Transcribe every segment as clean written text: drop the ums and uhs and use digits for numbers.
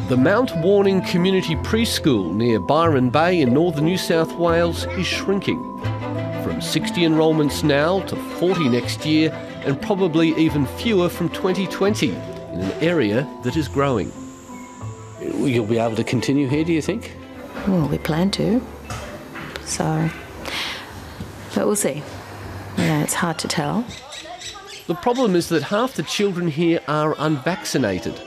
The Mount Warning Community Preschool near Byron Bay in northern New South Wales is shrinking. From 60 enrolments now to 40 next year, and probably even fewer from 2020 in an area that is growing. You'll be able to continue here, do you think? Well, we plan to. So, but we'll see. Yeah, it's hard to tell. The problem is that half the children here are unvaccinated.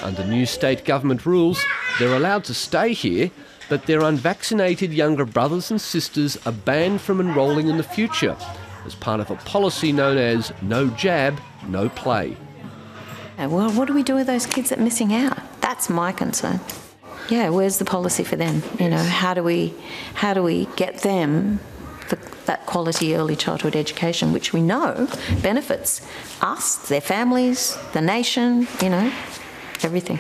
Under new state government rules, they're allowed to stay here, but their unvaccinated younger brothers and sisters are banned from enrolling in the future as part of a policy known as no jab, no play. Well, what do we do with those kids that are missing out? That's my concern. Yeah, where's the policy for them? You know, how do we get them that quality early childhood education, which we know benefits us, their families, the nation, you know, everything.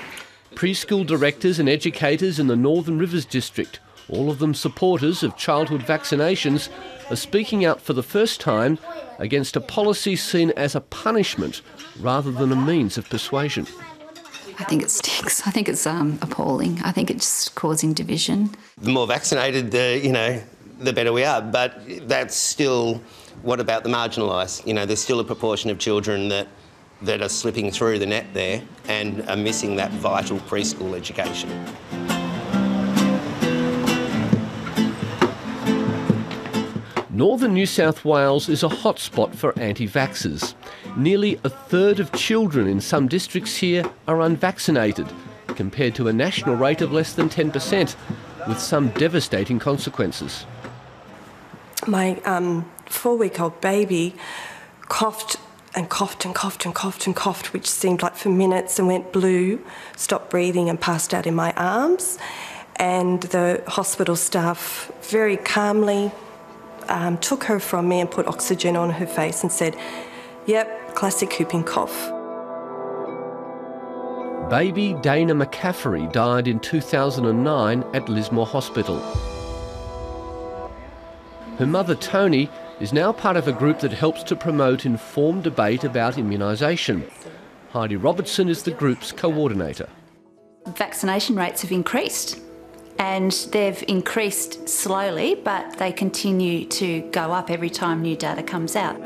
Preschool directors and educators in the Northern Rivers District, all of them supporters of childhood vaccinations, are speaking out for the first time against a policy seen as a punishment rather than a means of persuasion. I think it stinks. I think it's appalling. I think it's causing division. The more vaccinated, the better we are. But that's still, what about the marginalised? You know, there's still a proportion of children that are slipping through the net there and are missing that vital preschool education. Northern New South Wales is a hotspot for anti-vaxxers. Nearly a third of children in some districts here are unvaccinated, compared to a national rate of less than 10%, with some devastating consequences. My 4-week-old baby coughed and coughed and coughed and coughed and coughed, which seemed like for minutes, and went blue, stopped breathing and passed out in my arms. And the hospital staff very calmly took her from me and put oxygen on her face and said, "Yep, classic whooping cough." Baby Dana McCaffrey died in 2009 at Lismore Hospital. Her mother, Tony, is now part of a group that helps to promote informed debate about immunisation. Heidi Robertson is the group's coordinator. Vaccination rates have increased, and they've increased slowly, but they continue to go up every time new data comes out.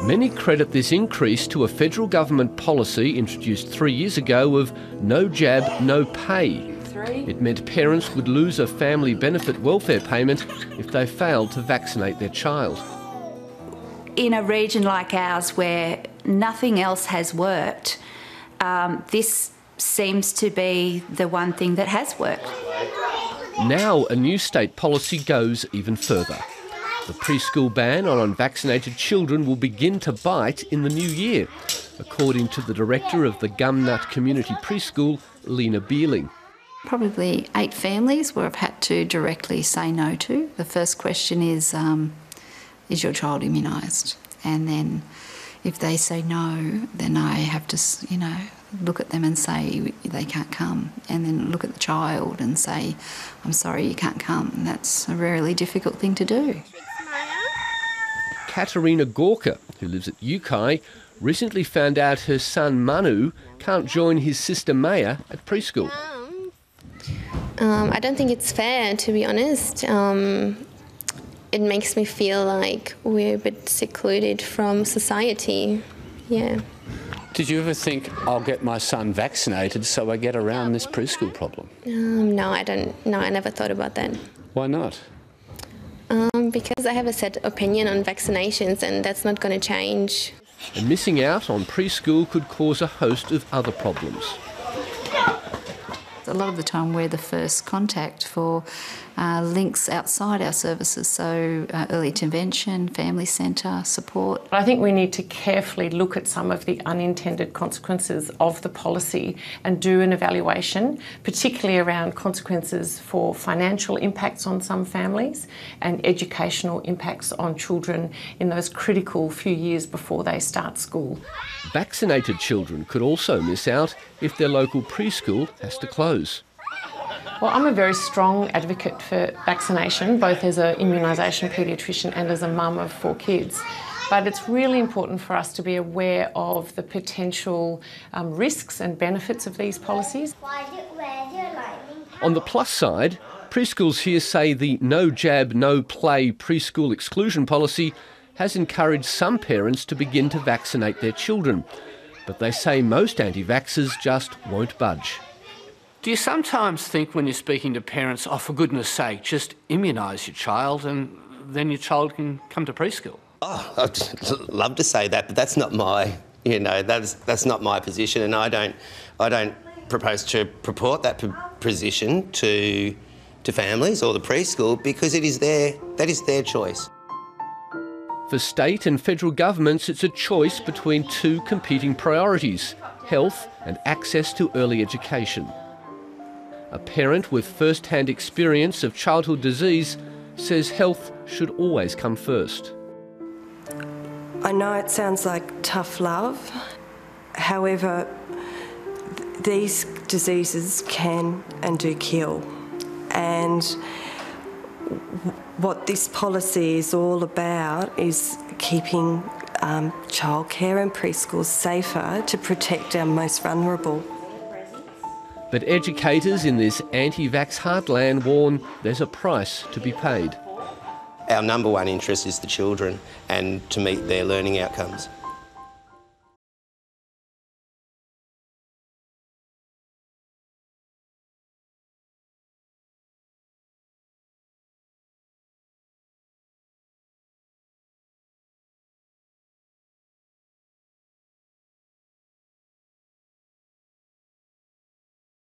Many credit this increase to a federal government policy introduced 3 years ago of no jab, no pay. It meant parents would lose a family benefit welfare payment if they failed to vaccinate their child. In a region like ours where nothing else has worked, this seems to be the one thing that has worked. Now a new state policy goes even further. The preschool ban on unvaccinated children will begin to bite in the new year, according to the director of the Gumnut Community Preschool, Lena Beerling. Probably 8 families where I've had to directly say no to. The first question is your child immunised? And then if they say no, then I have to, look at them and say they can't come, and then look at the child and say, I'm sorry, you can't come. And that's a really difficult thing to do. Katerina Gorka, who lives at Yukai, recently found out her son Manu can't join his sister Maya at preschool. I don't think it's fair, to be honest. It makes me feel like we're a bit secluded from society. Yeah. Did you ever think, I'll get my son vaccinated so I get around this preschool problem? No, I don't. No, I never thought about that. Why not? Because I have a set opinion on vaccinations, and that's not going to change. And missing out on preschool could cause a host of other problems. A lot of the time we're the first contact for links outside our services, so early intervention, family centre, support. I think we need to carefully look at some of the unintended consequences of the policy and do an evaluation, particularly around consequences for financial impacts on some families and educational impacts on children in those critical few years before they start school. Vaccinated children could also miss out if their local preschool has to close. Well, I'm a very strong advocate for vaccination, both as an immunisation paediatrician and as a mum of 4 kids. But it's really important for us to be aware of the potential risks and benefits of these policies. On the plus side, preschools here say the no jab, no play preschool exclusion policy has encouraged some parents to begin to vaccinate their children. But they say most anti-vaxxers just won't budge. Do you sometimes think when you're speaking to parents, oh, for goodness sake, just immunise your child and then your child can come to preschool? Oh, I'd love to say that, but that's not my, that's not my position, and I don't propose to purport that position to families or the preschool, because that is their choice. For state and federal governments, it's a choice between two competing priorities: health and access to early education. A parent with first-hand experience of childhood disease says health should always come first. I know it sounds like tough love. However, these diseases can and do kill. And what this policy is all about is keeping childcare and preschools safer to protect our most vulnerable. But educators in this anti-vax heartland warn there's a price to be paid. Our number one interest is the children and to meet their learning outcomes.